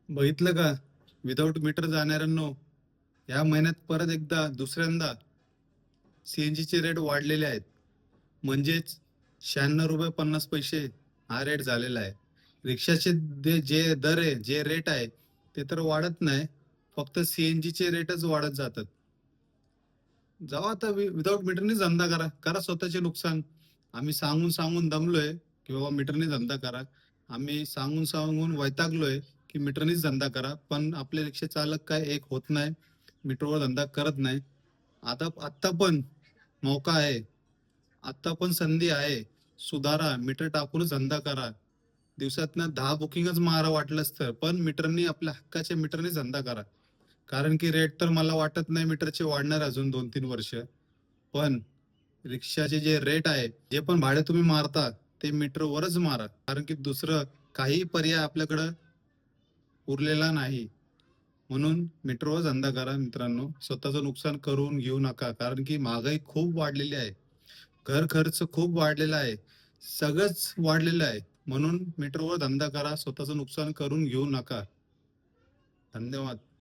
बघितलं का? Without metre जाणाऱ्यांनो, या महिन्यात परत एकदा दुसऱ्यांदा सीएनजीचे रेट वाढलेले आहेत. म्हणजेच ₹96.50 हा रेट झालेला आहे. रिक्षाचे जे दर आहे, जे रेट आहे, ते तर वाढत नाही. फक्त सीएनजीचे रेटच वाढत जातात. जावा आता विदाऊट मीटरनीच धंदा करा. करा स्वतःचे नुकसान. आम्ही सांगून सांगून दमलोय, की बाबा मीटरनी धंदा करा. आम्ही सांगून सांगून वैतागलोय, की मीटरनीच धंदा करा. पण आपले रिक्षा चालक काय एक होत नाही. मीटरवर धंदा करत नाही. आत्ता पण मौका आहे. आत्ता पण संधी आहे. सुधारा, मीटर टाकूनच धंदा करा. दिवसातनं 10 बुकिंगच मारा वाटलंच तर. पण मीटरनी आपल्या हक्काच्या मीटरनीच धंदा करा. कारण की रेट तर मला वाटत नाही मीटरचे वाढणार अजून 2-3 वर्ष. पण रिक्षाचे जे रेट आहे, जे पण भाडे तुम्ही मारता, ते मीटरवरच मारा. कारण की दुसरं काही पर्याय आपल्याकडं उरलेला नाही. म्हणून मीटरवर धंदा करा मित्रांनो. स्वतःचं नुकसान करून घेऊ नका. कारण की महागाई खूप वाढलेली आहे. घर खर्च खूप वाढलेला आहे. सगळंच वाढलेलं आहे. म्हणून मीटरवर धंदा करा. स्वतःचं नुकसान करून घेऊ नका. धन्यवाद.